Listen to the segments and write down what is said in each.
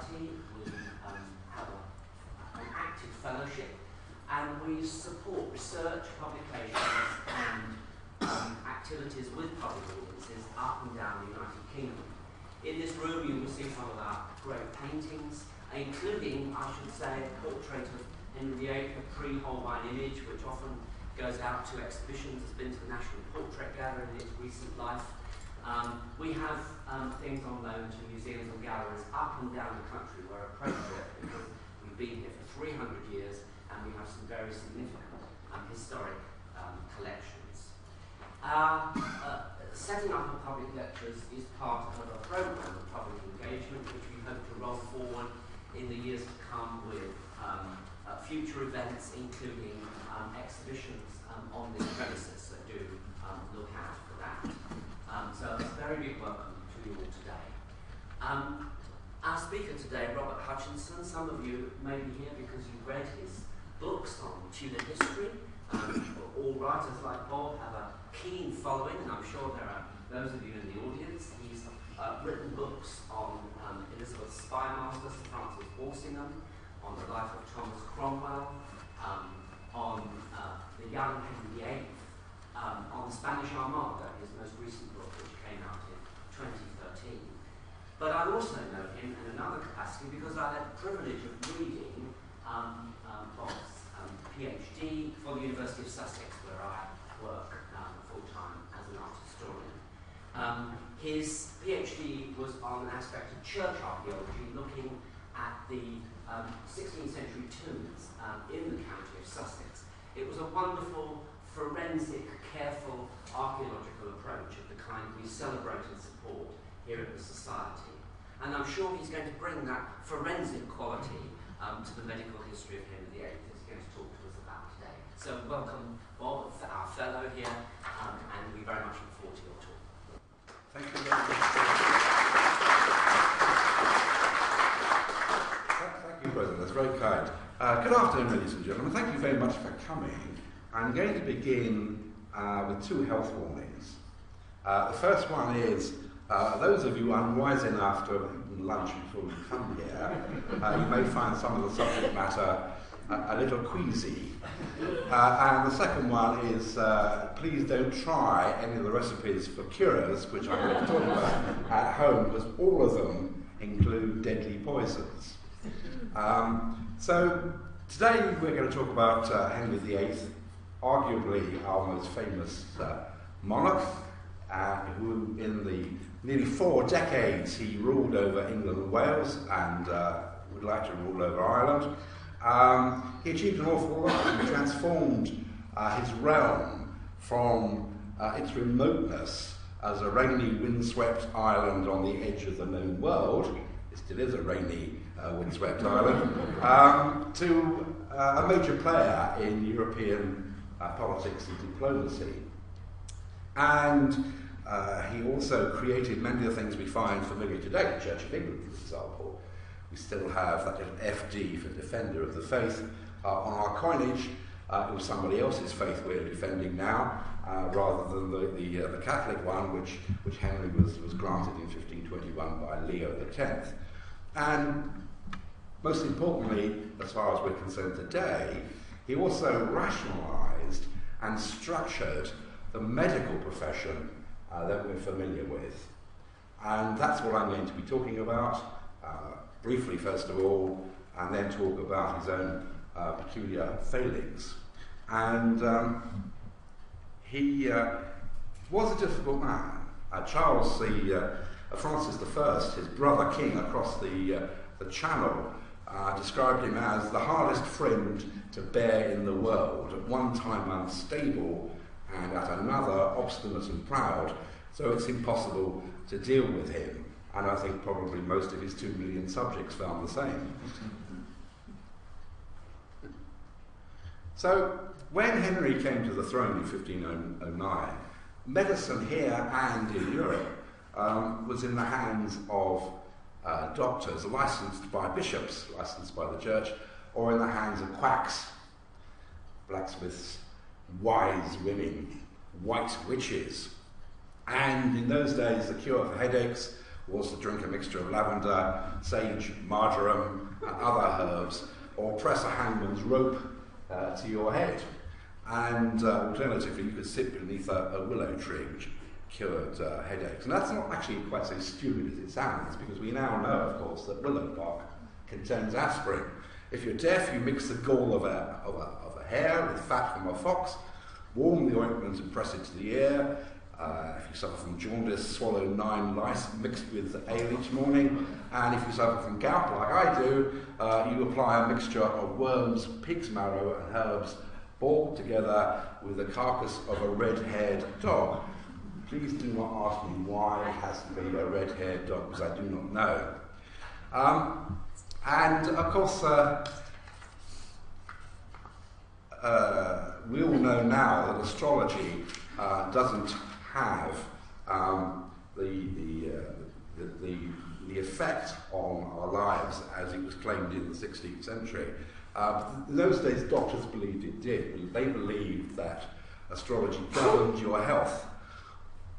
Society. We have an active fellowship, and we support research, publications, and activities with public audiences up and down the United Kingdom. In this room you will see some of our great paintings, including, I should say, a portrait of Henry VIII, a pre-Holbein image, which often goes out to exhibitions. It's been to the National Portrait Gallery in its recent life. We have things on loan to museums and galleries up and down the country where appropriate, because we've been here for 300 years and we have some very significant historic collections. Setting up of public lectures is part of a programme of public engagement which we hope to roll forward in the years to come with future events, including exhibitions on this premises that do look out for that. So a very big welcome to you all today. Our speaker today, Robert Hutchinson, some of you may be here because you've read his books on Tudor history. All writers like Bob have a keen following, and I'm sure there are those of you in the audience. He's written books on Elizabeth's spymaster, Sir Francis Walsingham, on the life of Thomas Cromwell, on the young Henry VIII, on the Spanish Armada, his most recent book, which came out in 2013. But I also know him in another capacity because I had the privilege of reading Bob's PhD for the University of Sussex, where I work full-time as an art historian. His PhD was on an aspect of church archaeology, looking at the 16th century tombs in the county of Sussex. It was a wonderful, forensic, careful archaeological approach of the kind we celebrate and support here at the Society. And I'm sure he's going to bring that forensic quality to the medical history of Henry VIII that he's going to talk to us about today. So welcome, Bob, our fellow here, and we very much look forward to your talk. Thank you very much. Thank you, President. That's very kind. Good afternoon, ladies and gentlemen. Thank you very much for coming. I'm going to begin with two health warnings. The first one is, those of you unwise enough to have eaten lunch before you come here, you may find some of the subject matter a little queasy. And the second one is, please don't try any of the recipes for cures, which I'm going to talk about, at home, because all of them include deadly poisons. So today we're going to talk about Henry VIII, arguably our most famous monarch, who in the nearly 4 decades he ruled over England and Wales and would like to rule over Ireland. He achieved an awful lot. He transformed his realm from its remoteness as a rainy, windswept island on the edge of the known world. It still is a rainy, windswept island, to a major player in European politics and diplomacy. And he also created many of the things we find familiar today, the Church of England, for example. We still have that little FD for Defender of the Faith on our coinage. It was somebody else's faith we're defending now, rather than the Catholic one, which Henry was granted in 1521 by Leo X. And most importantly, as far as we're concerned today, he also rationalised and structured the medical profession that we're familiar with. And that's what I'm going to be talking about, briefly first of all, and then talk about his own peculiar failings. And he was a difficult man. Francis I, his brother king across the Channel, described him as the hardest friend to bear in the world, at one time unstable and at another obstinate and proud, so it's impossible to deal with him. And I think probably most of his 2 million subjects found the same. So when Henry came to the throne in 1509, medicine here and in Europe was in the hands of doctors licensed by bishops, licensed by the church, or in the hands of quacks, blacksmiths, wise women, white witches. And in those days, the cure for headaches was to drink a mixture of lavender, sage, marjoram, and other herbs, or press a hangman's rope to your head. And alternatively, you could sit beneath a willow tree, which cured headaches. And that's not actually quite so stupid as it sounds, because we now know, of course, that willow bark contains aspirin. If you're deaf, you mix the gall of a hare with fat from a fox, warm the ointment and press it to the ear. If you suffer from jaundice, swallow 9 lice mixed with ale each morning. And if you suffer from gout, like I do, you apply a mixture of worms, pig's marrow, and herbs, boiled together with the carcass of a red-haired dog. Please do not ask me why it has to be a red-haired dog, because I do not know. And of course, we all know now that astrology doesn't have the effect on our lives as it was claimed in the 16th century. In those days, doctors believed it did. They believed that astrology governed your health.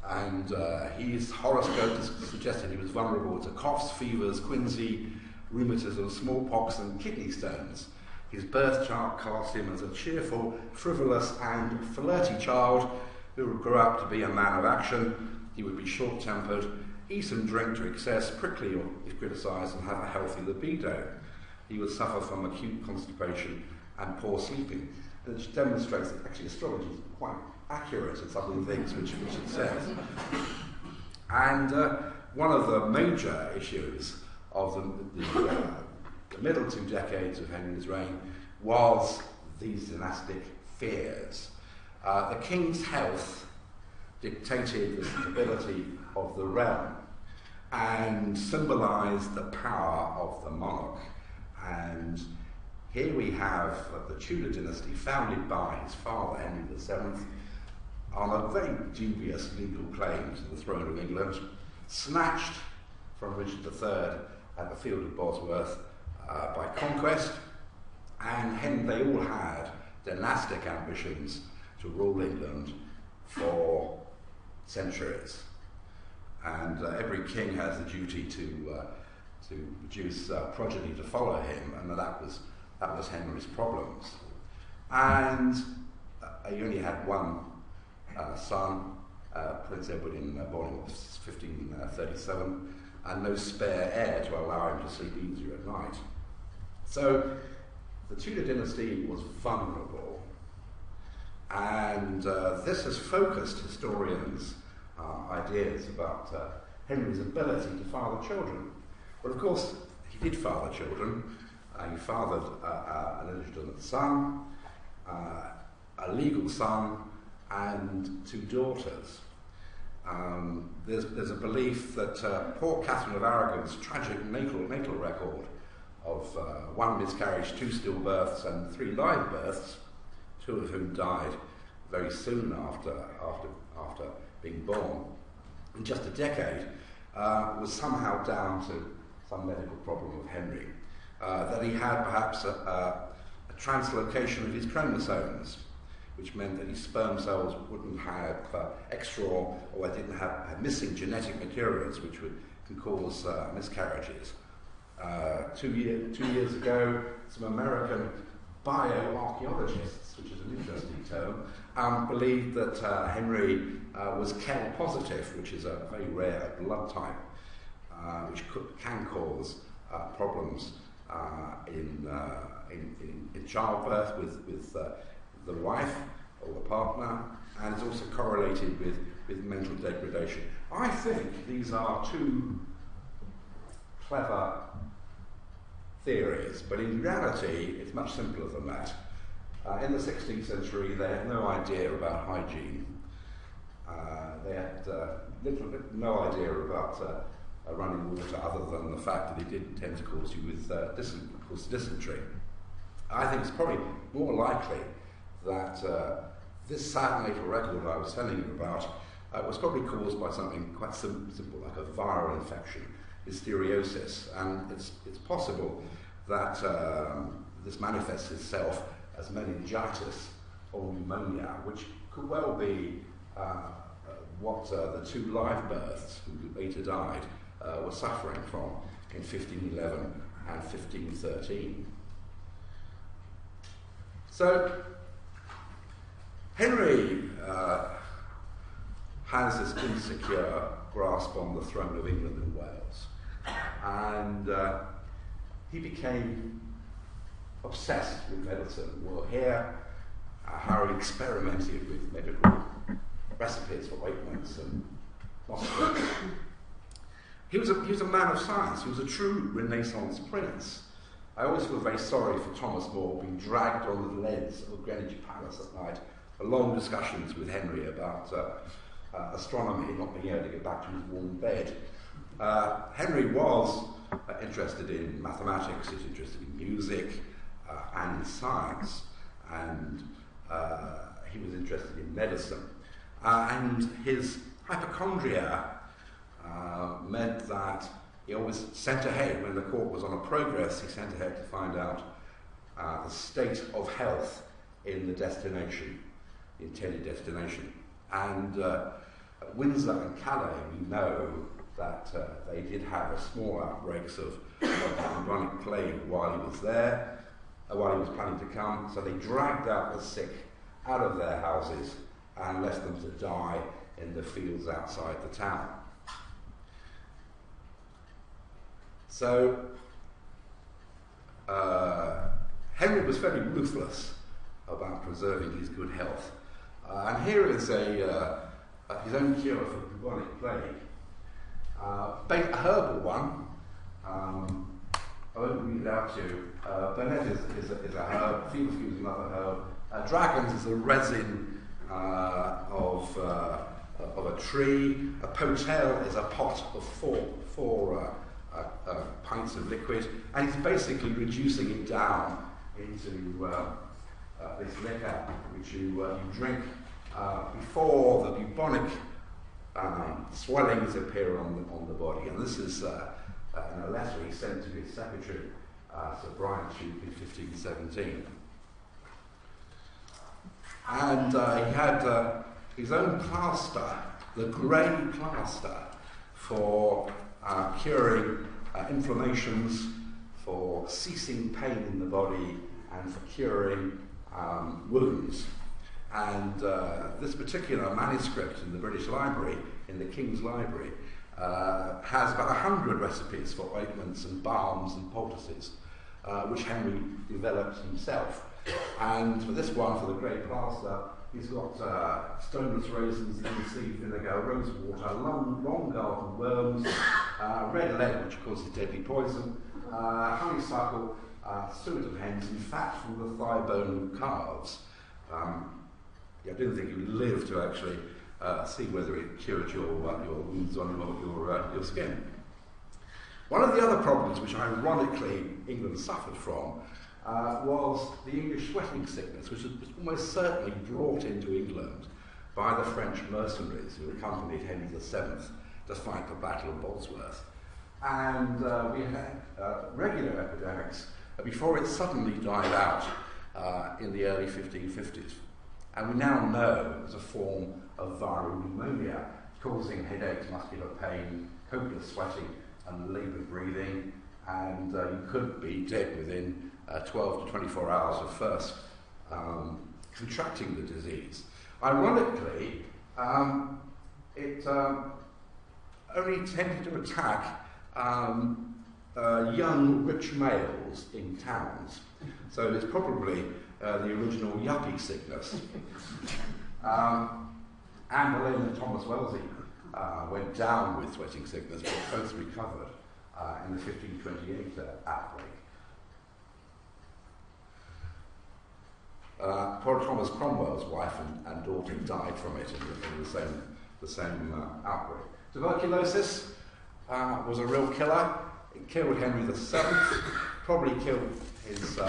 And his horoscope suggested he was vulnerable to coughs, fevers, quinsy, rheumatism, smallpox, and kidney stones. His birth chart cast him as a cheerful, frivolous, and flirty child who would grow up to be a man of action. He would be short-tempered, eat and drink to excess, prickly if criticised, and have a healthy libido. He would suffer from acute constipation and poor sleeping. And it demonstrates that actually astrology is quite accurate in some of the things which it says. And one of the major issues of the middle 2 decades of Henry's reign was these dynastic fears. The king's health dictated the stability of the realm and symbolised the power of the monarch. And here we have the Tudor dynasty, founded by his father, Henry VII, on a very dubious legal claim to the throne of England, snatched from Richard III at the field of Bosworth by conquest, and they all had dynastic ambitions to rule England for centuries. And every king has a duty to produce progeny to follow him, and that was Henry's problems. And he only had one son, Prince Edward, born in 1537, and no spare heir to allow him to sleep easier at night. So the Tudor dynasty was vulnerable, and this has focused historians' ideas about Henry's ability to father children. Well, of course, he did father children. He fathered an illegitimate son, a legal son, and 2 daughters. There's a belief that poor Catherine of Aragon's tragic natal record of 1 miscarriage, 2 stillbirths, and 3 live births, 2 of whom died very soon after being born, in just a decade, was somehow down to some medical problem of Henry. That he had perhaps a translocation of his chromosomes, which meant that his sperm cells wouldn't have extra, or they didn't have missing genetic materials which can cause miscarriages. 2 years ago, some American bioarchaeologists, which is an interesting term, believed that Henry was Kell positive, which is a very rare blood type, which can cause problems in childbirth with the wife or the partner, and it's also correlated with mental degradation. I think these are 2 clever theories, but in reality it's much simpler than that. In the 16th century they had no idea about hygiene. They had no idea about running water, other than the fact that it did tend to cause you with dysentery. I think it's probably more likely that this sad natal record I was telling you about was probably caused by something quite simple, like a viral infection, listeriosis, and it's possible that this manifests itself as meningitis or pneumonia, which could well be what the 2 live births who later died were suffering from in 1511 and 1513. So Henry has this insecure grasp on the throne of England and Wales, and he became obsessed with medicine. We'll hear how he experimented with medical recipes for ointments and hospitals. He was a man of science. He was a true Renaissance prince. I always feel very sorry for Thomas More being dragged on the leads of Greenwich Palace at night for long discussions with Henry about astronomy, not being able to get back to his warm bed. Henry was interested in mathematics, he was interested in music and in science, and he was interested in medicine. And his hypochondria meant that he always sent ahead, when the court was on a progress, he sent ahead to find out the state of health in the destination, the intended destination. And Windsor and Calais, we know that they did have a small outbreaks of bubonic plague while he was there, while he was planning to come, so they dragged out the sick out of their houses and left them to die in the fields outside the town. So Henry was very ruthless about preserving his good health. And here is his own cure for bubonic plague. A herbal one. I won't read it out to you. Burnet is a herb, feverfew is another herb. Dragons is a resin of a tree. A potel is a pot of four pints of liquid, and he's basically reducing it down into this liquor which you drink before the bubonic swellings appear on the body. And this is in a letter he sent to his secretary, Sir Brian Tuke, in 1517. And he had his own plaster, the grey plaster, for curing inflammations, for ceasing pain in the body, and for curing wounds. And this particular manuscript in the British Library, in the King's Library, has about 100 recipes for ointments and balms and poultices, which Henry developed himself. And for this one, for the grey plaster, he's got stoneless raisins, linseed vinegar, rose water, long garden worms, red lead, which causes deadly poison, honeysuckle, suet of hens, and fat from the thigh bone of calves. I didn't think you would live to actually see whether it cured your wounds on your skin. One of the other problems which ironically England suffered from was the English sweating sickness, which was almost certainly brought into England by the French mercenaries who accompanied Henry VII to fight the Battle of Bosworth. And we had regular epidemics before it suddenly died out in the early 1550s. And we now know it was a form of viral pneumonia, causing headaches, muscular pain, copious sweating, and laboured breathing, and you could be dead within 12 to 24 hours of first contracting the disease. Ironically, it only tended to attack young, rich males in towns. So it's probably the original yuppie sickness. Anne Boleyn and Thomas Wellesley went down with sweating sickness, but both recovered in the 1528 outbreak. Poor Thomas Cromwell's wife and daughter died from it in the same outbreak. Tuberculosis was a real killer. It killed Henry VII, probably killed his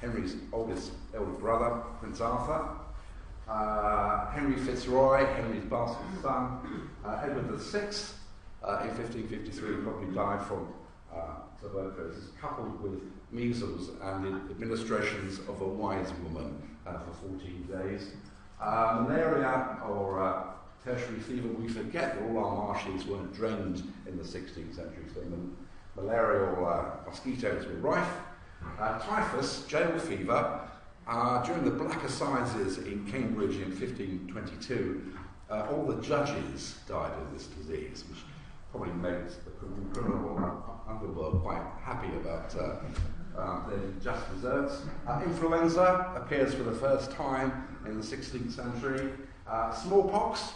Henry's elder brother, Prince Arthur. Henry Fitzroy, Henry's bastard son, Edward VI, in 1553, probably died from tuberculosis, coupled with measles and the administrations of a wise woman for 14 days. Malaria or tertiary fever. We forget that all our marshes weren't drained in the 16th century, so malarial mosquitoes were rife. Typhus, jail fever. During the Black Assizes in Cambridge in 1522, all the judges died of this disease, which probably made the criminal underworld quite happy about their just deserts. Influenza appears for the first time in the 16th century. Smallpox.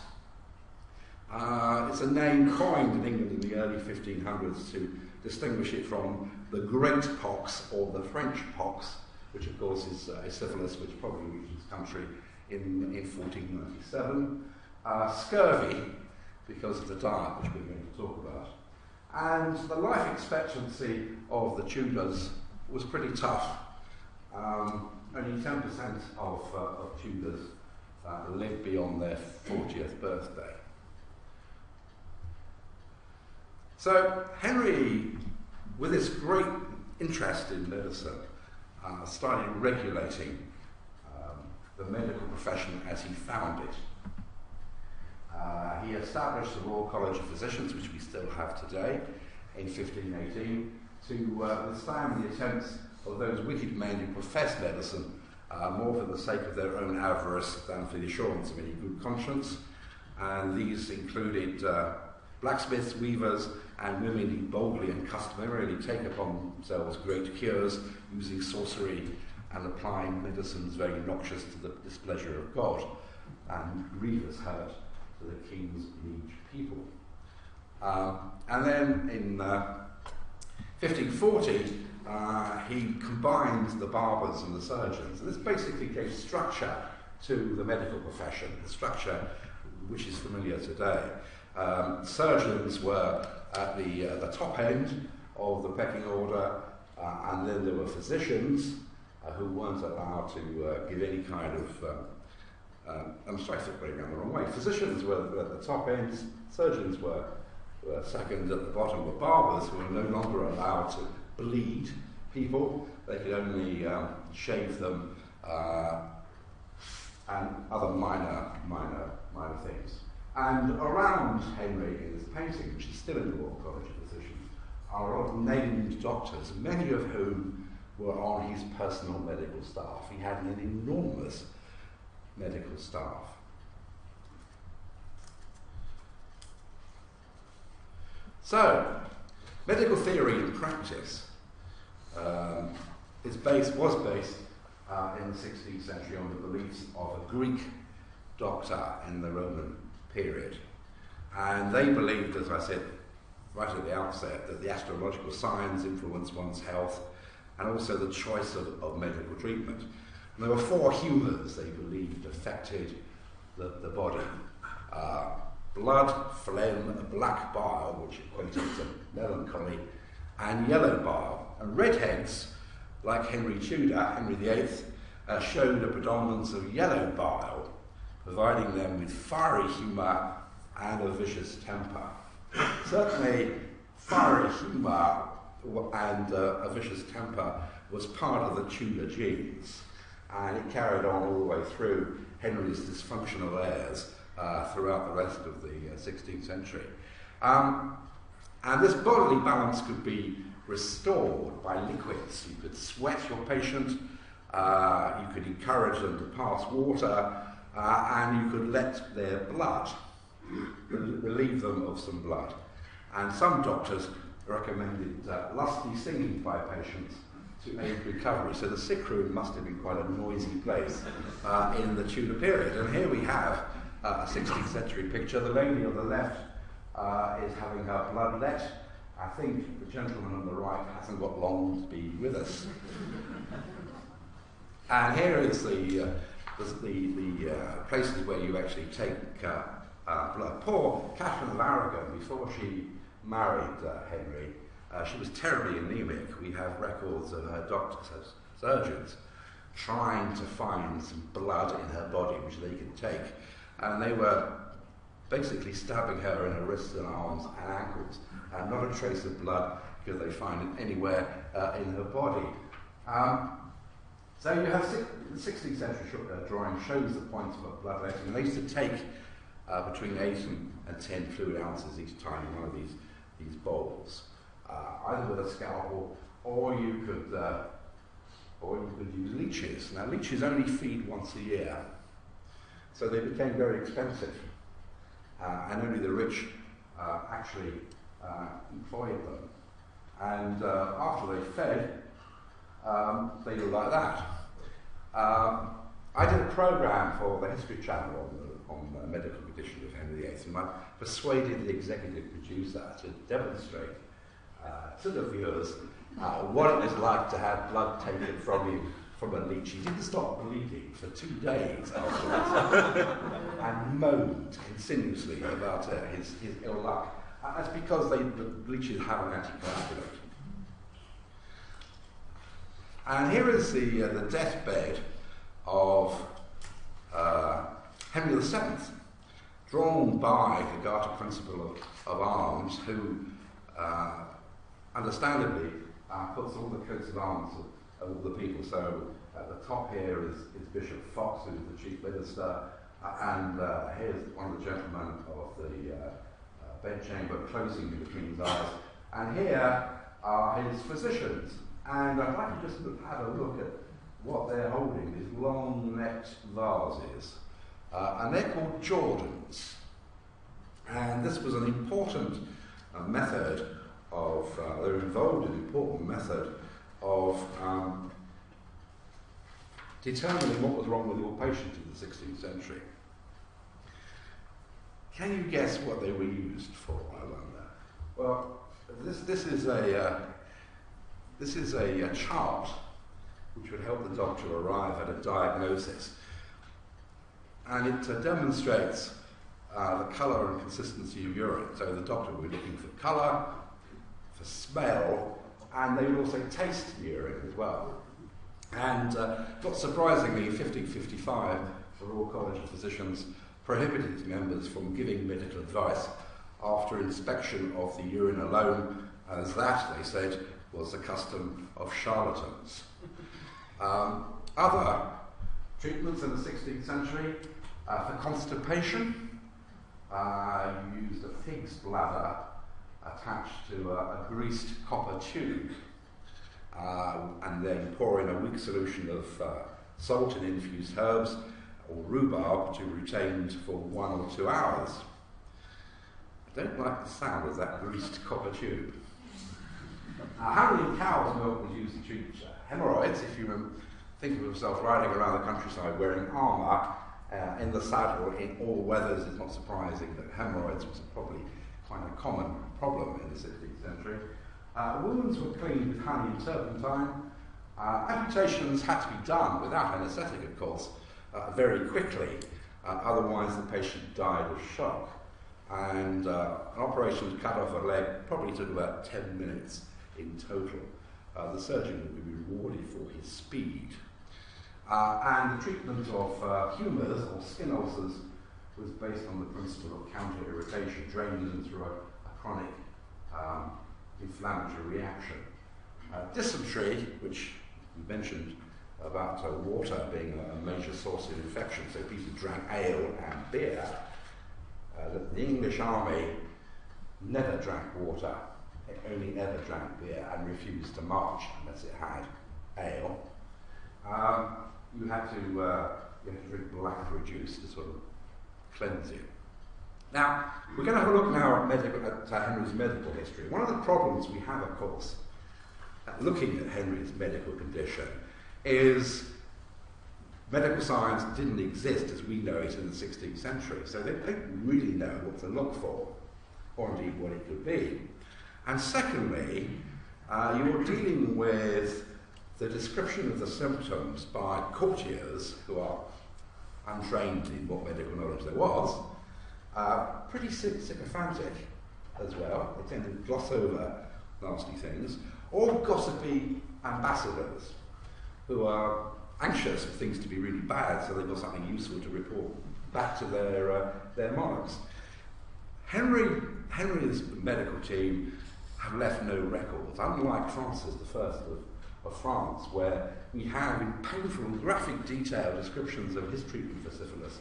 It's a name coined in England in the early 1500s to distinguish it from the Great Pox or the French pox, which of course is a syphilis which probably reached this country in 1497. Scurvy, because of the diet which we're going to talk about. And the life expectancy of the Tudors was pretty tough. Only 10% of Tudors lived beyond their 40th birthday. So Henry, with his great interest in medicine, started regulating the medical profession as he found it. He established the Royal College of Physicians, which we still have today, in 1518, to withstand the attempts of those wicked men who professed medicine more for the sake of their own avarice than for the assurance of any good conscience. And these included blacksmiths, weavers, and women who boldly and customarily take upon themselves great cures, using sorcery and applying medicines very noxious to the displeasure of God and grievous hurt to the king's liege people. And then in 1540, he combined the barbers and the surgeons. And this basically gave structure to the medical profession, the structure which is familiar today. Surgeons were at the top end of the pecking order, and then there were physicians who weren't allowed to give any kind of I'm sorry for putting it the wrong way. Physicians were at the top end, surgeons were second at the bottom, were barbers who were no longer allowed to bleed people. They could only shave them and other minor things. And around Henry in his painting, which is still in the Royal College of Physicians, are a lot of named doctors, many of whom were on his personal medical staff. He had an enormous medical staff. So, medical theory and practice was based in the 16th century on the beliefs of a Greek doctor in the Roman period. And they believed, as I said right at the outset, that the astrological signs influence one's health and also the choice of medical treatment. And there were four humours they believed affected the body. Blood, phlegm, black bile, which equated to melancholy, and yellow bile. And redheads, like Henry Tudor, Henry VIII, showed a predominance of yellow bile, providing them with fiery humour and a vicious temper. Certainly, fiery humour and a vicious temper was part of the Tudor genes, and it carried on all the way through Henry's dysfunctional heirs throughout the rest of the 16th century. And this bodily balance could be restored by liquids. You could sweat your patient, you could encourage them to pass water, and you could let their blood, relieve them of some blood. And some doctors recommended lusty singing by patients to aid recovery. So the sick room must have been quite a noisy place in the Tudor period. And here we have a 16th century picture. The lady on the left is having her blood let. I think the gentleman on the right hasn't got long to be with us. And here is the places where you actually take blood. Poor Catherine of Aragon, before she married Henry, she was terribly anemic. We have records of her doctors, her surgeons, trying to find some blood in her body which they could take. And they were basically stabbing her in her wrists and arms and ankles, and not a trace of blood could they find anywhere in her body. So you have the 16th century drawing shows the point of bloodletting. They used to take between 8 and 10 fluid ounces each time in one of these bowls, either with a scalpel or you could use leeches. Now leeches only feed once a year, so they became very expensive, and only the rich actually employed them. And after they fed, they looked like that. I did a programme for the History Channel on the medical condition of Henry VIII, and I persuaded the executive producer to demonstrate to the viewers what it was like to have blood taken from you from a leech. He didn't stop bleeding for 2 days afterwards and moaned continuously about his ill luck. That's because the leeches have an anticoagulant. And here is the deathbed of Henry VII, drawn by the Garter Principal of Arms, who understandably puts all the coats of arms of all the people. So at the top here is Bishop Fox, who's the chief minister, and here's one of the gentlemen of the bedchamber closing the Queen's eyes. And here are his physicians. And I'd like to just have a look at what they're holding, these long-necked vases. And they're called Jordans. And this was an important method of, they were involved in an important method of determining what was wrong with your patient in the 16th century. Can you guess what they were used for, I wonder? Well, this is a chart which would help the doctor arrive at a diagnosis. And it demonstrates the colour and consistency of urine. So the doctor would be looking for colour, for smell, and they would also taste urine as well. And not surprisingly, in 1555, the Royal College of Physicians prohibited its members from giving medical advice after inspection of the urine alone, as that, they said, was the custom of charlatans. Other treatments in the 16th century, for constipation, you used a pig's bladder attached to a greased copper tube, and then pour in a weak solution of salt and infused herbs or rhubarb to be retained for 1 or 2 hours. I don't like the sound of that greased copper tube. Handling cow's milk was used to treat hemorrhoids. If you think of yourself riding around the countryside wearing armour in the saddle in all weathers, it's not surprising that hemorrhoids was probably quite a common problem in the 16th century. Wounds were cleaned with honey and turpentine. Amputations had to be done without anaesthetic, of course, very quickly, otherwise the patient died of shock. And an operation to cut off a leg probably took about 10 minutes in total. The surgeon would be rewarded for his speed. And the treatment of humours or skin ulcers was based on the principle of counter-irritation, draining them through a chronic inflammatory reaction. Dysentery, which we mentioned about water being a major source of infection, so people drank ale and beer. The English army never drank water, it only ever drank beer and refused to march unless it had ale. You had to drink blackberry juice to sort of cleanse you. Now, we're going to have a look now at Henry's medical history. One of the problems we have, of course, looking at Henry's medical condition is medical science didn't exist as we know it in the 16th century, so they don't really know what to look for, or indeed what it could be. And secondly, you're dealing with the description of the symptoms by courtiers who are untrained in what medical knowledge there was, pretty sycophantic as well. They tend to gloss over nasty things, or gossipy ambassadors who are anxious for things to be really bad, so they've got something useful to report back to their monarchs. Henry's medical team have left no records, unlike Francis I of France, where we have in painful and graphic detail descriptions of his treatment for syphilis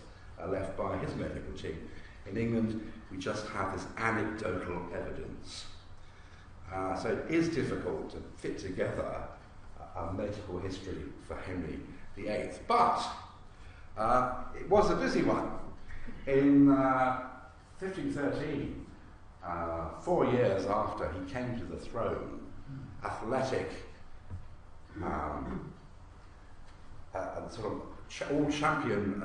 left by his medical team. In England, we just have this anecdotal evidence. So it is difficult to fit together a medical history for Henry VIII. But it was a busy one. In 1513, 4 years after he came to the throne, athletic, sort of all-champion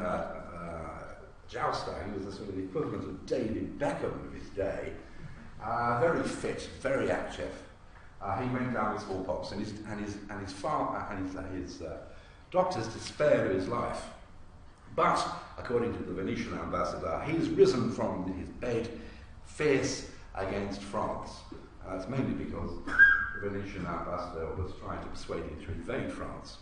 jouster, he was the sort of the equivalent of David Beckham of his day, very fit, very active. He went down with smallpox, and his doctors despaired of his life. But, according to the Venetian ambassador, he's risen from his bed fierce against France. That's mainly because the Venetian ambassador was trying to persuade him to invade France.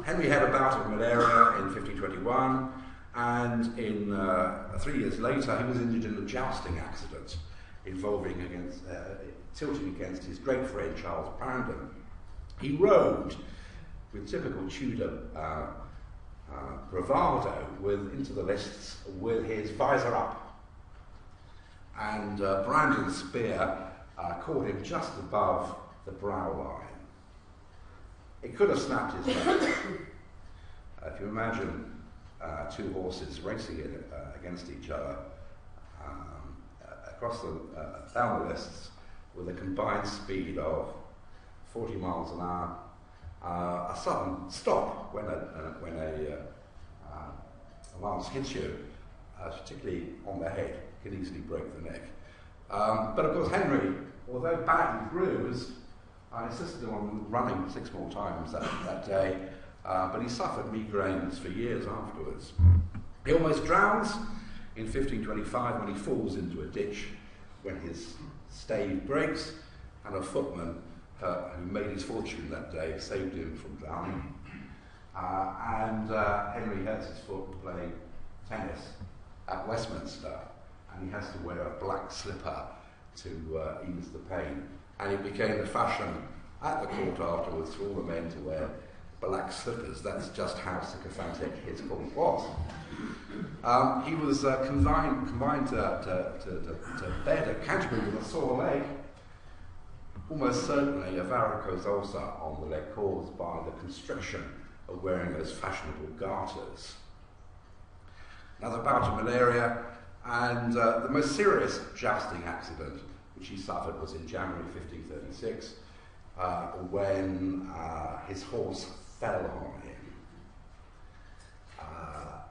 Henry had a bout of malaria in 1521, and in 3 years later he was injured in a jousting accident involving tilting against his great friend Charles Brandon. He rode with typical Tudor bravado into the lists with his visor up, and Brandon's spear caught him just above the brow line. It could have snapped his neck. If you imagine two horses racing against each other down the lists with a combined speed of 40 miles an hour, a sudden stop when a lance hits you, particularly on the head, can easily break the neck. But of course Henry, although badly bruised, insisted on running 6 more times that day, but he suffered migraines for years afterwards. He almost drowns in 1525 when he falls into a ditch when his stave breaks, and a footman who made his fortune that day saved him from drowning. Henry hurts his foot playing tennis at Westminster, and he has to wear a black slipper to ease the pain. And it became the fashion at the court afterwards for all the men to wear black slippers. That's just how sycophantic his court was. He was confined to bed at Canterbury with a sore leg, almost certainly a varicose ulcer on the leg caused by the constriction of wearing those fashionable garters. Another bout of malaria, and the most serious jousting accident which he suffered was in January 1536, when his horse fell on him.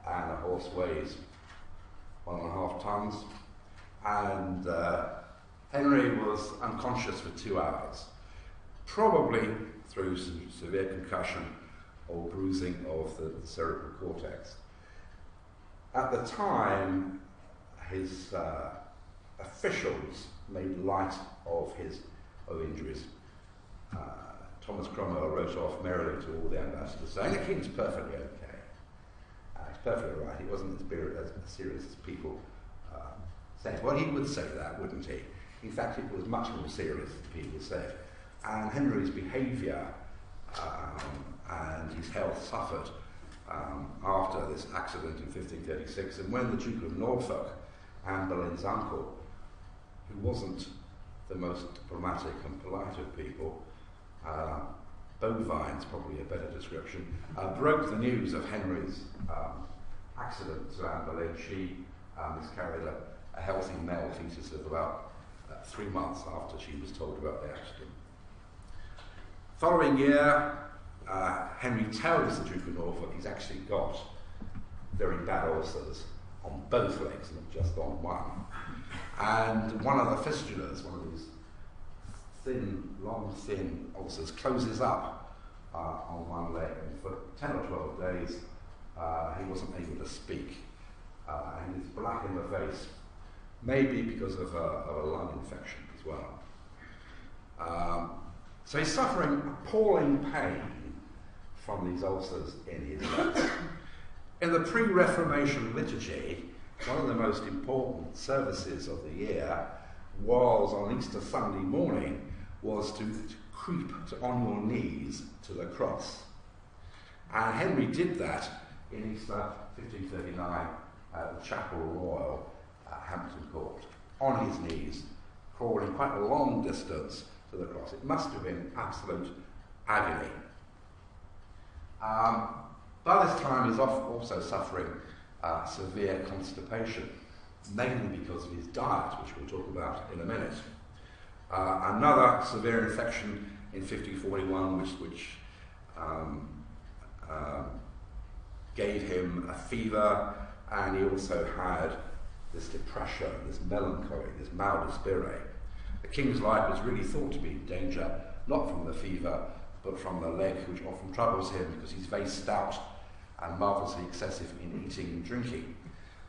And the horse weighs 1.5 tons, and Henry was unconscious for 2 hours, probably through some severe concussion or bruising of the cerebral cortex. At the time, his officials made light of his injuries. Thomas Cromwell wrote off merrily to all the ambassadors, saying the king's perfectly okay. He's perfectly right. He wasn't as serious as people said. Well, he would say that, wouldn't he? In fact, it was much more serious than people said. And Henry's behaviour and his health suffered after this accident in 1536. And when the Duke of Norfolk, Anne Boleyn's uncle, who wasn't the most diplomatic and polite of people, bovine's probably a better description, broke the news of Henry's accident to Anne Boleyn, she miscarried a healthy male fetus of about 3 months after she was told about the accident. Following year, Henry tells the Duke of Norfolk he's actually got very bad ulcers on both legs, not just on one. And one of the fistulas, one of these thin, long, thin ulcers, closes up on one leg, and for 10 or 12 days he wasn't able to speak, and he's black in the face, maybe because of a lung infection as well. So he's suffering appalling pain from these ulcers in his legs. In the pre-Reformation liturgy, one of the most important services of the year was, on Easter Sunday morning, was to creep on your knees to the cross. And Henry did that in Easter 1539 at the Chapel Royal, Hampton Court, on his knees, crawling quite a long distance to the cross. It must have been absolute agony. By this time, he's also suffering severe constipation, mainly because of his diet, which we'll talk about in a minute. Another severe infection in 1541, which gave him a fever, and he also had this depression, this melancholy, this mal d'esprit. The king's life was really thought to be in danger, not from the fever, but from the leg, which often troubles him because he's very stout and marvellously excessive in eating and drinking.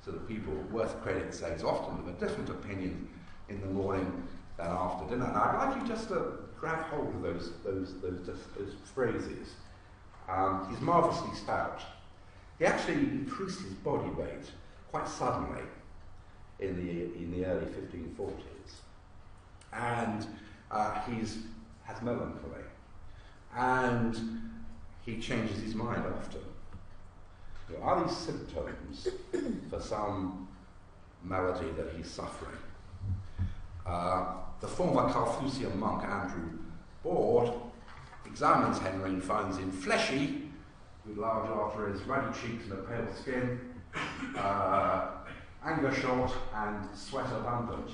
So that people, worth credit, say he's often of a different opinion in the morning than after dinner. And I'd like you just to grab hold of those phrases. He's marvellously stout. He actually increased his body weight quite suddenly in the early 1540s, and he has melancholy, and he changes his mind often. So are these symptoms for some malady that he's suffering? The former Carthusian monk Andrew Board examines Henry and finds him fleshy, with large arteries, ruddy cheeks and a pale skin, anger short and sweat abundant.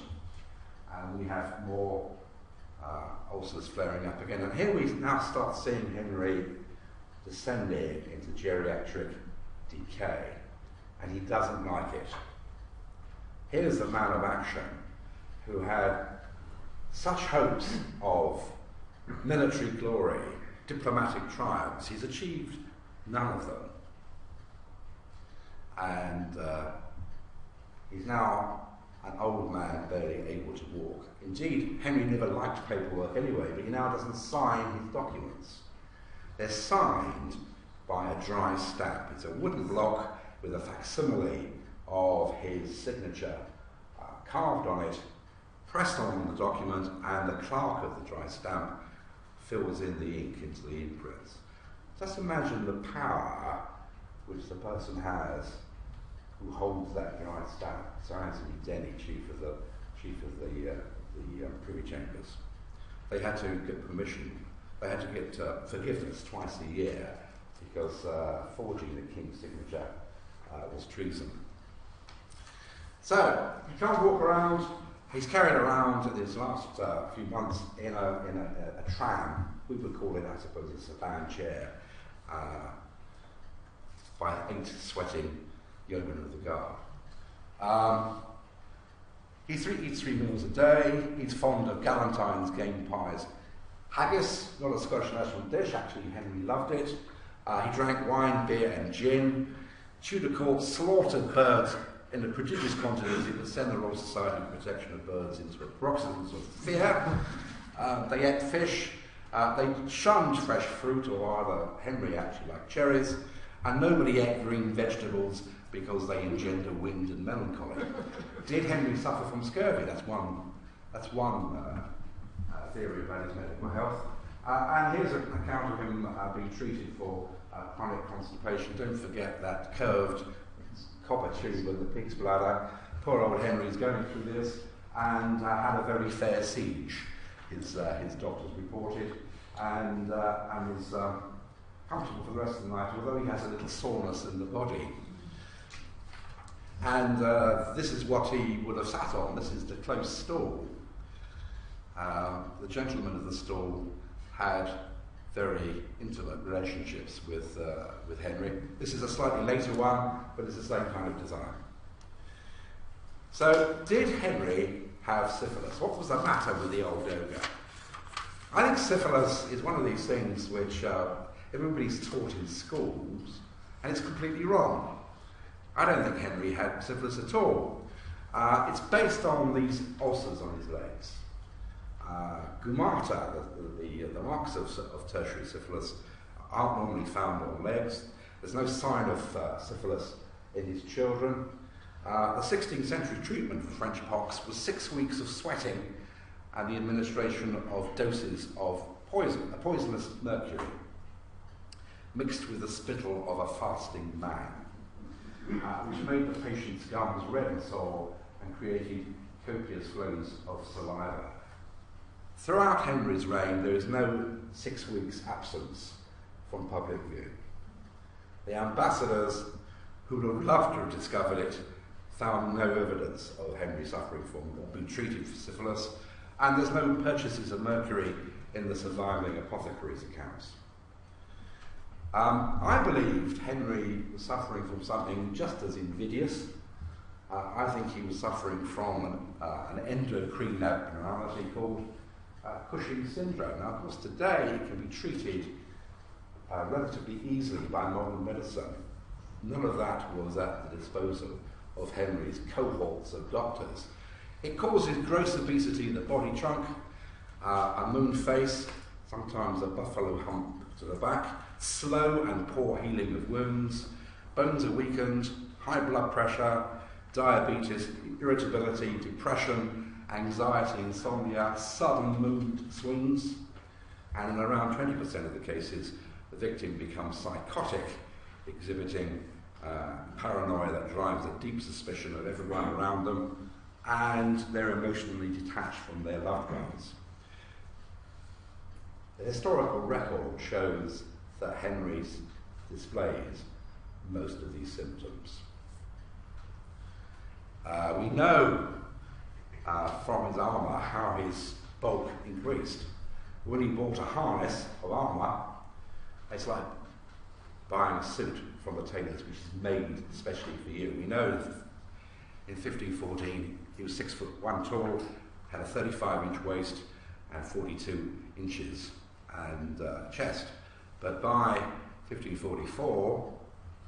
And we have more ulcers flaring up again. And here we now start seeing Henry descending into geriatric decay, and he doesn't like it. Here's the man of action who had such hopes of military glory, diplomatic triumphs. He's achieved none of them. And he's now an old man barely able to walk. Indeed, Henry never liked paperwork anyway, but he now doesn't sign his documents. They're signed by a dry stamp. It's a wooden block with a facsimile of his signature carved on it, pressed on the document, and the clerk of the dry stamp fills in the ink into the imprints. Just imagine the power which the person has who holds that dry stamp. Sir Anthony Denny, chief of the Privy Chambers. They had to get permission. They had to get forgiveness twice a year because forging the king's signature was treason. So he can't walk around. He's carried around these last few months in a tram. We would call it, I suppose, a sedan chair, by 8 sweating yeomen of the guard. He eats 3 meals a day. He's fond of galantines, game pies, haggis, not a Scottish national dish. Actually, Henry loved it. He drank wine, beer, and gin. Tudor court slaughtered birds in a prodigious quantities. It would send the Royal Society for Protection of Birds into a paroxysm of fear. They ate fish. They shunned fresh fruit, or rather, Henry actually liked cherries. And nobody ate green vegetables because they engender wind and melancholy. Did Henry suffer from scurvy? That's one theory about his medical health. And here's an account of him being treated for chronic constipation. Don't forget that curved copper tube of the pig's bladder. Poor old Henry's going through this and had a very fair siege, his doctors reported, and is comfortable for the rest of the night, although he has a little soreness in the body. And this is what he would have sat on. This is the close stool. The gentleman of the stool had very intimate relationships with Henry. This is a slightly later one, but it's the same kind of design. So, did Henry have syphilis? What was the matter with the old ogre? I think syphilis is one of these things which everybody's taught in schools, and it's completely wrong. I don't think Henry had syphilis at all. It's based on these ulcers on his legs. Gumata, the marks of tertiary syphilis, aren't normally found on legs. There's no sign of syphilis in his children. The 16th century treatment for French pox was 6 weeks of sweating and the administration of doses of poisonous mercury, mixed with the spittle of a fasting man, which made the patient's gums red and sore and created copious flows of saliva. Throughout Henry's reign, there is no 6 weeks absence from public view. The ambassadors who would have loved to have discovered it found no evidence of Henry suffering from or being treated for syphilis, and there's no purchases of mercury in the surviving apothecaries' accounts. I believed Henry was suffering from something just as invidious. I think he was suffering from an endocrine abnormality called Cushing syndrome. Now, of course, today it can be treated relatively easily by modern medicine. None of that was at the disposal of Henry's cohorts of doctors. It causes gross obesity in the body trunk, a moon face, sometimes a buffalo hump to the back, slow and poor healing of wounds, bones are weakened, high blood pressure, diabetes, irritability, depression, anxiety, insomnia, sudden mood swings, and in around 20% of the cases, the victim becomes psychotic, exhibiting paranoia that drives a deep suspicion of everyone around them, and they're emotionally detached from their loved ones. The historical record shows that Henry displays most of these symptoms. We know from his armour how his bulk increased. When he bought a harness of armour, it's like buying a suit from the tailors, which is made especially for you. We know that in 1514 he was 6'1" tall, had a 35-inch waist and 42 inches and chest. But by 1544,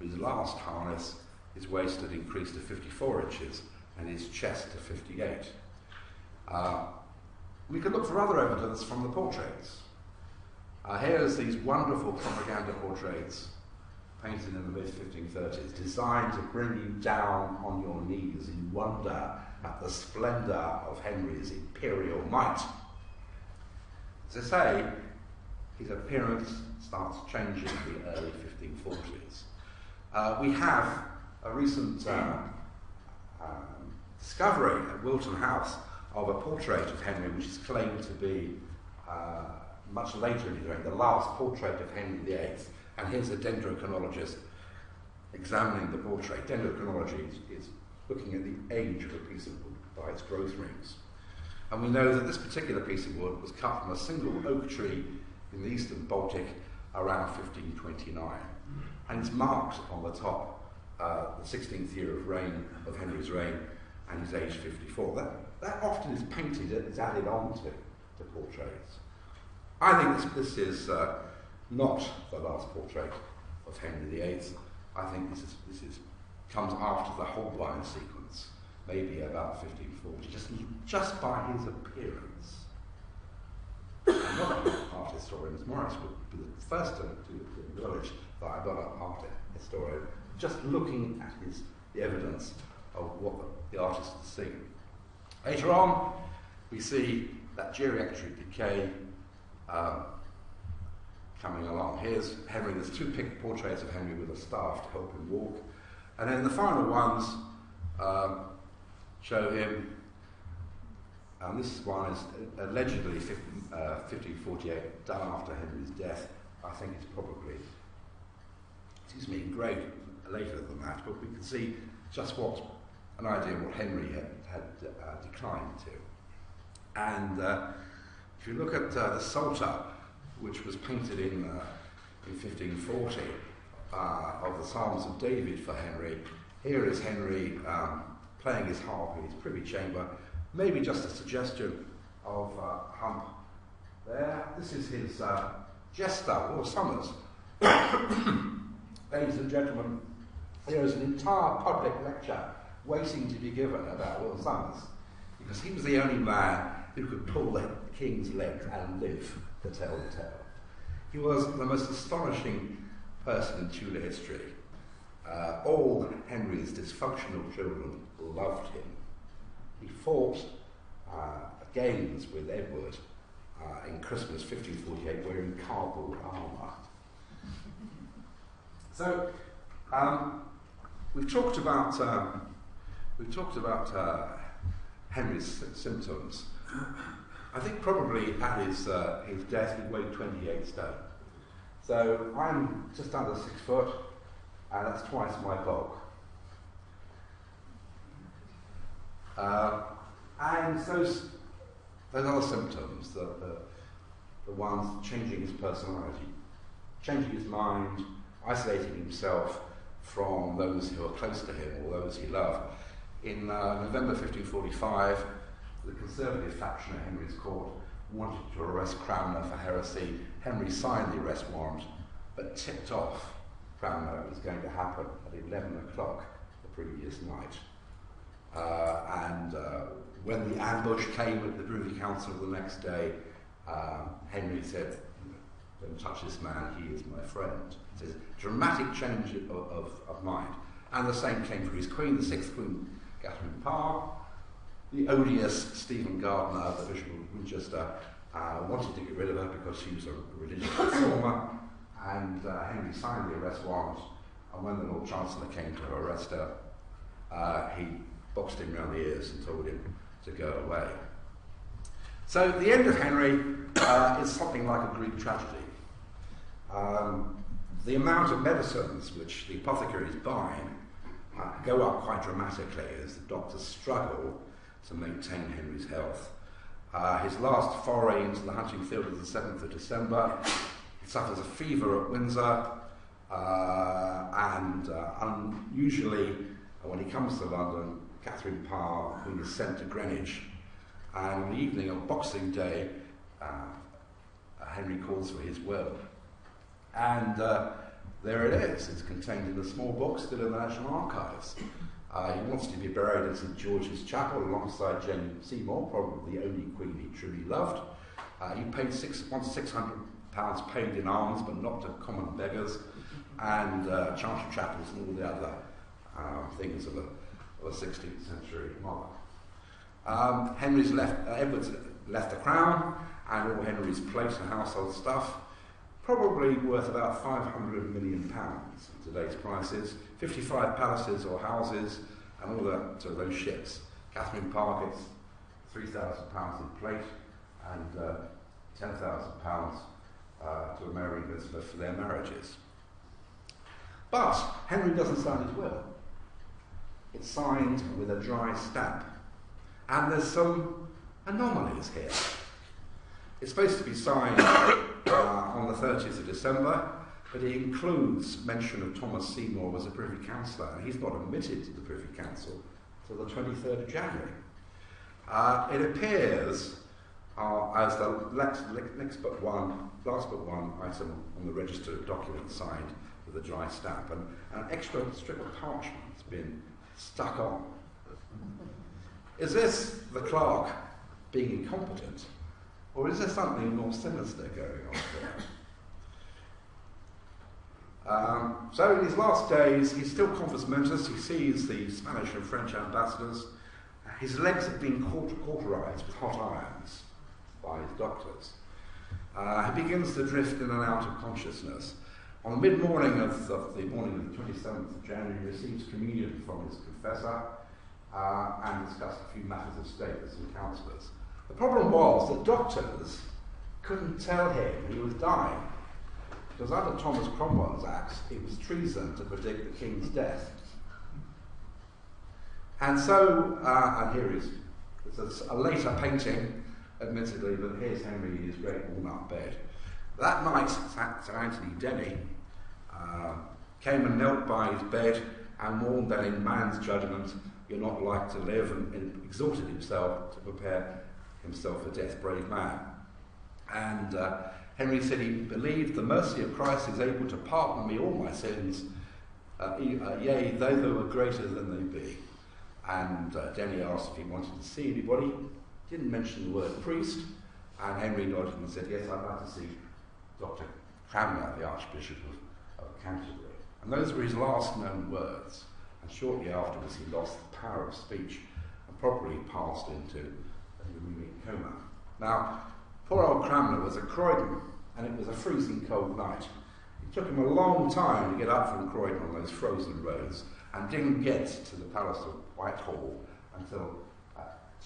his last harness, his waist had increased to 54 inches and his chest to 58. We could look for other evidence from the portraits. Here's these wonderful propaganda portraits painted in the mid-1530s, designed to bring you down on your knees in wonder at the splendour of Henry's imperial might. As I say, his appearance starts changing in the early 1540s. We have a recent discovery at Wilton House of a portrait of Henry, which is claimed to be much later in his reign, the last portrait of Henry VIII. And here's a dendrochronologist examining the portrait. Dendrochronology is looking at the age of a piece of wood by its growth rings. And we know that this particular piece of wood was cut from a single oak tree in the eastern Baltic around 1529. And it's marked on the top the 16th year of Henry's reign, and he's aged 54. That often is painted, it's added on to portraits. I think this is not the last portrait of Henry VIII. I think this comes after the Holbein sequence, maybe about 1540, just by his appearance. I'm not an art historian, as Morris would be the first to acknowledge that I'm not an art historian, just looking at the evidence of what the artist has seen. Later on, we see that geriatric decay coming along. Here's Henry. There's two portraits of Henry with a staff to help him walk. And then the final ones show him, and this one is allegedly 1548, done after Henry's death. I think it's probably, engraved later than that, but we can see just an idea of what Henry had declined to. And if you look at the Psalter, which was painted in 1540, of the Psalms of David for Henry, here is Henry playing his harp in his privy chamber, maybe just a suggestion of hump there. This is his jester, Will Summers. Ladies and gentlemen, there is an entire public lecture waiting to be given about Will Summers, because he was the only man who could pull the king's legs and live to tell the tale. He was the most astonishing person in Tudor history. All Henry's dysfunctional children loved him. He fought games with Edward in Christmas 1548 wearing cardboard armour. So we've talked about Henry's symptoms, I think probably at his death he weighed 28 stone. So I'm just under 6 foot, and that's twice my bulk. And those other symptoms, the ones changing his personality, changing his mind, isolating himself from those who are close to him or those he loved. In November 1545, the conservative faction at Henry's court wanted to arrest Cranmer for heresy. Henry signed the arrest warrant, but tipped off Cranmer it was going to happen at 11 o'clock the previous night. When the ambush came at the Privy Council the next day, Henry said, "Don't touch this man, he is my friend." It's a dramatic change of mind. And the same came for his queen, the sixth Queen, Catherine Parr. The odious Stephen Gardiner, the Bishop of Winchester, wanted to get rid of her because she was a religious reformer, and Henry signed the arrest warrant, and when the Lord Chancellor came to arrest her, he boxed him round the ears and told him to go away. So the end of Henry is something like a Greek tragedy. The amount of medicines which the apothecary is buying go up quite dramatically as the doctors struggle to maintain Henry's health. His last foray into the hunting field is the 7th of December. He suffers a fever at Windsor, and unusually, when he comes to London, Catherine Parr, who is sent to Greenwich, and on the evening of Boxing Day, Henry calls for his will. And there it is. It's contained in a small book still in the National Archives. He wants to be buried in St George's Chapel alongside Jane Seymour, probably the only queen he truly loved. He paid £600 paid in alms, but not to common beggars, and charter chapels and all the other things of a 16th century monarch. Edward's left the crown and all Henry's plate and household stuff, probably worth about £500 million in today's prices, 55 palaces or houses, and all those ships. Catherine Parr gets £3,000 in plate and £10,000 to Mary and Elizabeth for their marriages. But Henry doesn't sign his will. It's signed with a dry stamp. And there's some anomalies here. It's supposed to be signed on the 30th of December, but it includes mention of Thomas Seymour as a Privy Councillor, and he's not admitted to the Privy Council until the 23rd of January. It appears as the last but one item on the register of documents signed with a dry stamp, and an extra strip of parchment has been stuck on. Is this the clerk being incompetent, or is there something more sinister going on there? So in his last days, he's still compos mentis. He sees the Spanish and French ambassadors. His legs have been cauterized with hot irons by his doctors. He begins to drift in and out of consciousness. On the mid-morning of the morning of the 27th of January, he receives communion from his confessor and discussed a few matters of state with some councillors. The problem was that doctors couldn't tell him he was dying, because under Thomas Cromwell's Acts, it was treason to predict the king's death. And so, and here is a later painting, admittedly, but here's Henry in his great walnut bed. That night, Sir Anthony Denny came and knelt by his bed and warned that in man's judgment you're not like to live, and exhorted himself to prepare himself for death, brave man. And Henry said he believed the mercy of Christ is able to pardon me all my sins, yea, though they were greater than they be. And Denny asked if he wanted to see anybody. Didn't mention the word priest, and Henry nodded and said, yes, I'd like to see Dr. Cranmer, the Archbishop of Canterbury. And those were his last known words. And shortly afterwards, he lost the power of speech and probably passed into a anemic coma. Now, poor old Cranmer was at Croydon, and it was a freezing cold night. It took him a long time to get up from Croydon on those frozen roads, and didn't get to the Palace of Whitehall until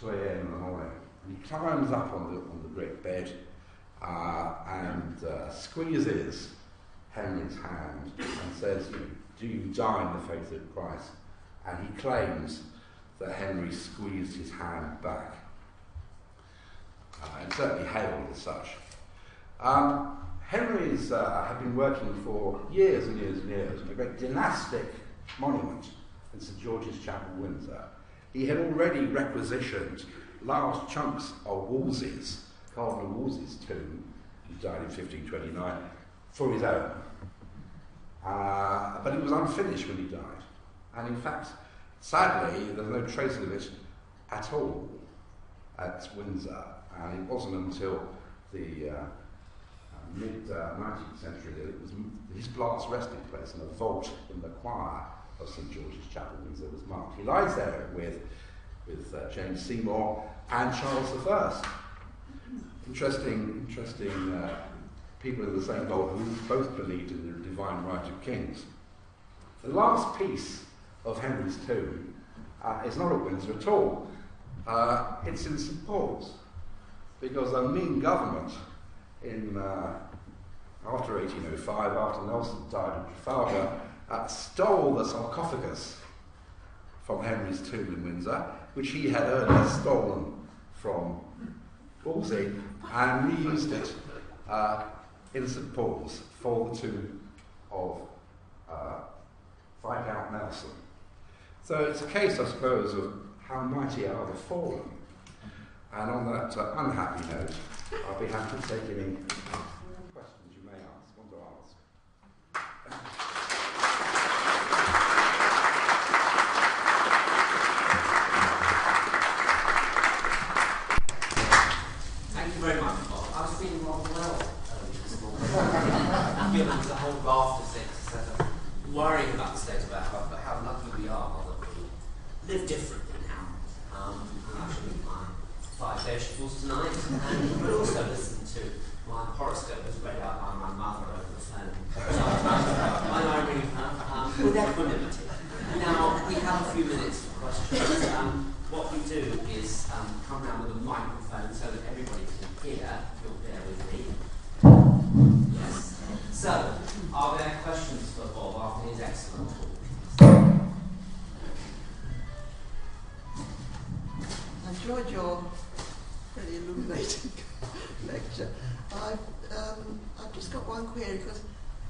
2 a.m. in the morning. And he climbs up on the great bed and squeezes Henry's hand and says, "Do you die in the faith of Christ?" And he claims that Henry squeezed his hand back. And certainly hailed as such. Henry's had been working for years and years and years on a great dynastic monument in St George's Chapel, Windsor. He had already requisitioned large chunks of Wolsey's, Cardinal Wolsey's tomb, who died in 1529, for his own. But it was unfinished when he died. And in fact, sadly, there's no trace of it at all at Windsor. And it wasn't until the mid-19th century that it was his last resting place in a vault in the choir of St George's Chapel, Windsor, was marked. He lies there with James Seymour and Charles I. Interesting people in the same vault who both believed in the divine right of kings. The last piece of Henry's tomb is not at Windsor at all. It's in St Paul's, because a Ming government after 1805, after Nelson died in Trafalgar, stole the sarcophagus from Henry's tomb in Windsor, which he had earlier stolen from Wolsey, and reused it in St Paul's for the tomb of Viscount Nelson. So it's a case, I suppose, of how mighty are the fallen. And on that unhappy note, I'll be happy to take any questions you may want to ask. Thank you very much, Bob. I was feeling rather well this morning. Given the whole raft of things, worrying about the state of our health, but how lucky we are that we live differently now. And actually, my 5 vegetables tonight, and but also listen to my horoscope as read out by my mother over the phone. So I read her with equanimity. Now, we have a few minutes for questions. What we do is come round with a microphone so that everybody can hear. If you'll bear with me. Yes. So, are there questions for Bob after his excellent talk? I enjoyed your very illuminating lecture. I've just got one query, because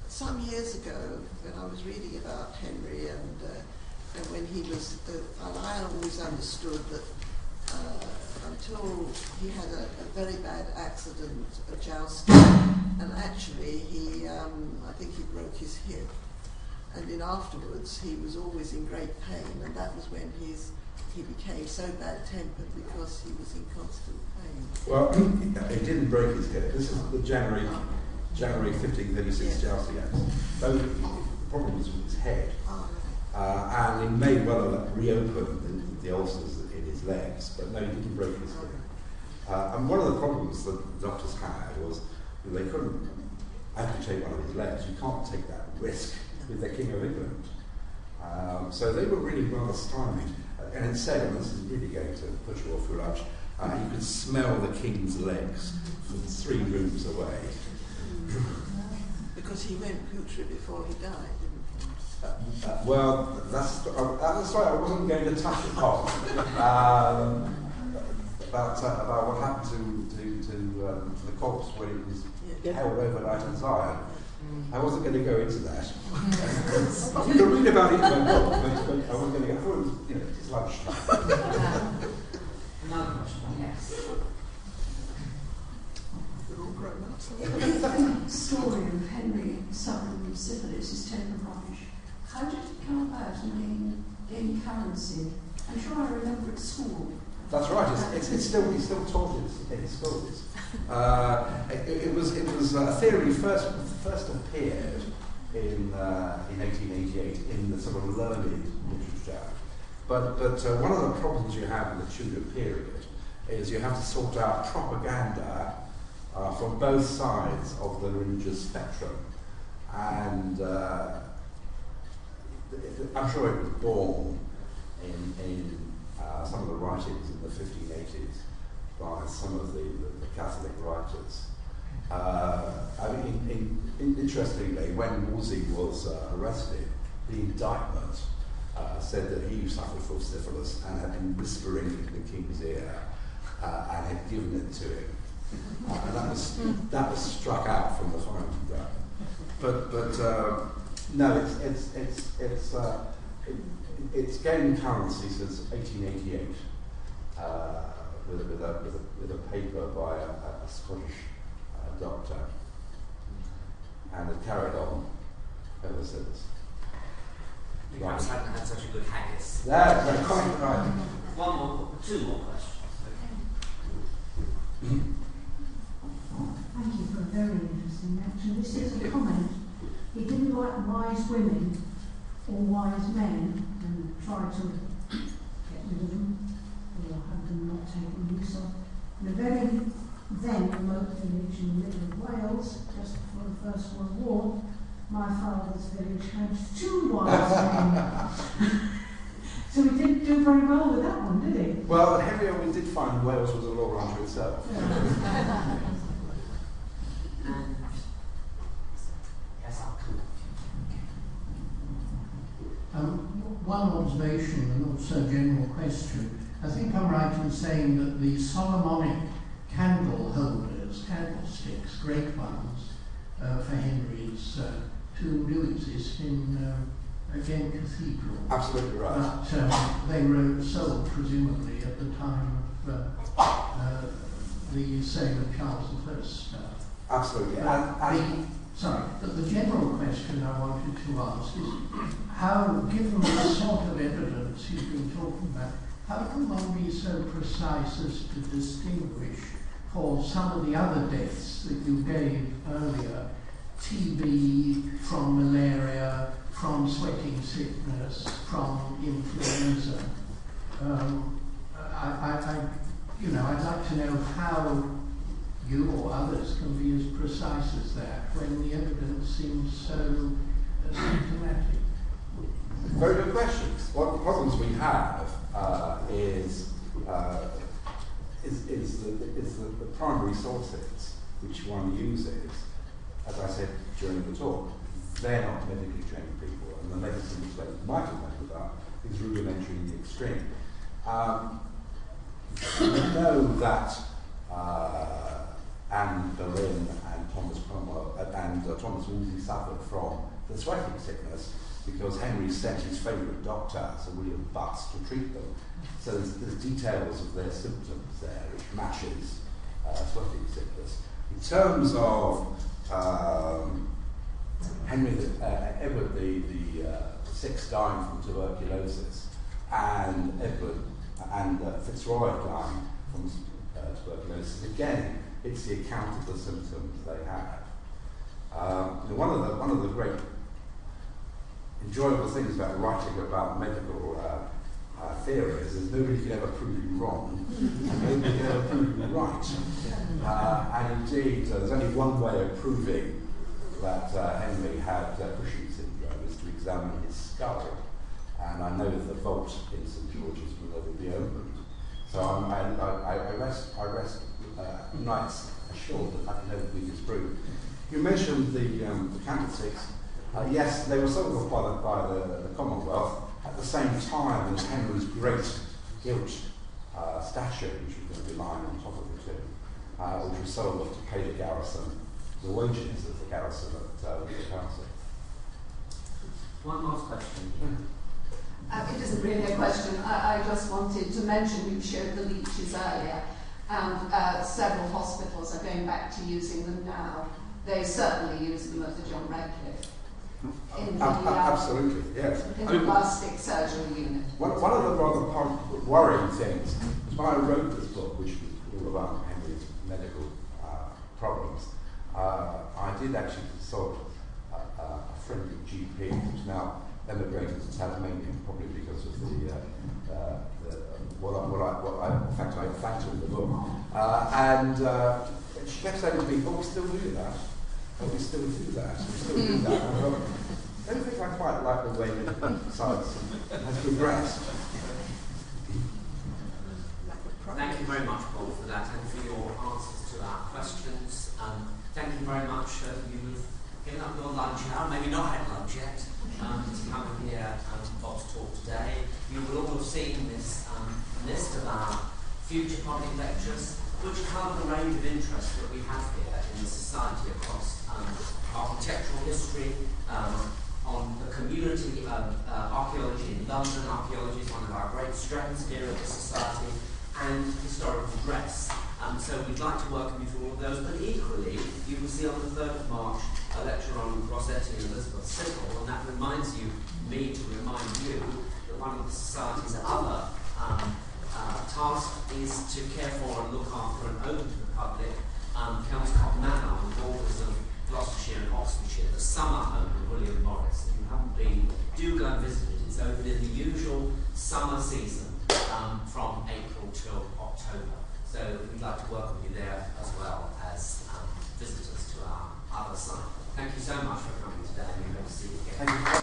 some years ago, when I was reading about Henry and when he was, and I always understood that until he had a very bad accident at jousting, and actually I think he broke his hip, and then afterwards he was always in great pain, and that was when he became so bad-tempered because he was in constant pain. Well, he didn't break his hip. This is the January 1536 jousting accident. So the problem was with his head. And he may well have reopened the ulcers in his legs, but no, he didn't break his hip. And one of the problems that the doctors had was they couldn't amputate one of his legs. You can't take that risk with the King of England. So they were really rather stymied. And it said, and this is really going to put you off your lunch, you could smell the king's legs from 3 rooms away. Because he went putrid before he died, didn't he? Well, that's why I wasn't going to touch upon about what happened to the corpse when it was held overnight in Zion. I wasn't going to go into that. You can read about it in my book, but I wasn't going to go. I thought it was, it's lunchtime. Another question, yes. They're all grown up. The story of Henry suffering with syphilis is taken rubbish. How did it come about and gain currency? I'm sure I remember at school. That's right. It's still taught in schools. It was a theory first appeared in 1888 in the sort of learned literature. But one of the problems you have in the Tudor period is you have to sort out propaganda from both sides of the religious spectrum, and I'm sure it was born in some of the writings in the 1580s by some of the Catholic writers. Interestingly, when Wolsey was arrested, the indictment said that he suffered from syphilis and had been whispering in the king's ear and had given it to him. And that was struck out from the final indictment. But no, it's gained currency since 1888 with a paper by a Scottish doctor, and it carried on ever since. You guys haven't had such a good haggis. That's quite right. Two more questions. Thank you for a very interesting lecture. This is a comment. He didn't like wise women or wise men and tried to get rid of them or have them not taken use of. In a very then remote village in the middle of Wales, just before the First World War, my father's village had 2 wise men. So he didn't do very well with that one, did he? Well, Henry always did find Wales was a law unto itself. And yes, I'll come. One observation and also a general question. I think I'm right in saying that the Solomonic candle holders, candlesticks, great ones, for Henry's tomb do exist in Ghent Cathedral. Absolutely right. But they were sold presumably at the time of the sale of Charles I. Absolutely. But the general question I wanted to ask is how, given the sort of evidence you've been talking about, how can one be so precise as to distinguish for some of the other deaths that you gave earlier, TB from malaria, from sweating sickness, from influenza? I'd like to know how you or others can be as precise as that when the evidence seems so symptomatic. Very good questions. One of the problems we have is the primary sources which one uses. As I said during the talk, they're not medically trained people, and the medicine which they might have known about is rudimentary in the extreme. We know that Anne Boleyn and Thomas Cromwell and Thomas Wolsey suffered from the sweating sickness because Henry sent his favourite doctor, Sir William Butts, to treat them. So there's details of their symptoms there, which matches sweating sickness. In terms of Edward the Sixth dying from tuberculosis, and Fitzroy dying from tuberculosis, again, it's the account of the symptoms they had. One of the great enjoyable things about writing about medical theories is nobody can ever prove you wrong, and nobody can ever prove you right. And indeed, there's only one way of proving that Henry had Cushing syndrome is to examine his skull. And I know that the vault in St George's will never be opened. So I rest nights assured that I can never be disproved. You mentioned the candlesticks. Yes, they were sold by the Commonwealth at the same time as Henry's great gilt statue, which was going to be lying on top of the tomb, which was sold off to pay the garrison, the wages of the garrison at the council. One last question. It isn't really a question. I just wanted to mention, you showed the leeches earlier, and several hospitals are going back to using them now. They certainly use them at the John Radcliffe. In the, absolutely, yes. In the plastic surgery unit. One of the rather worrying things was when I wrote this book, which was all about Henry's medical problems, I did actually consult a friendly GP who's now emigrated to Tasmania, probably because of in fact I thanked her in the book. And she kept saying to me, "Oh, we still do that. Oh, we still do that. We still do that." And I thought, I don't think I quite like the way that science has progressed. very much, Paul, for that and for your answers to our questions. Thank you very much. You've given up your lunch hour, maybe not had lunch yet, to come and hear Bob's talk today. You will all have seen this list of our future public lectures, which cover the range of interests that we have here in the society across architectural history, on the community of archaeology in London. Archaeology is one of our great strengths here at the Society, and historical dress. So we'd like to welcome you to all of those, but equally, you will see on the 3rd of March a lecture on Rossetti and Elizabeth Sickle, and that reminds me to remind you that one of the Society's other tasks is to care for and look after and open to the public Kelmscott Manor on the borders of Gloucestershire and Oxfordshire, the summer home of William Morris. If you haven't been, do go and visit it. It's open in the usual summer season from April till October. So we'd like to welcome you there as well as visitors to our other site. Thank you so much for coming today, and we hope to see you again.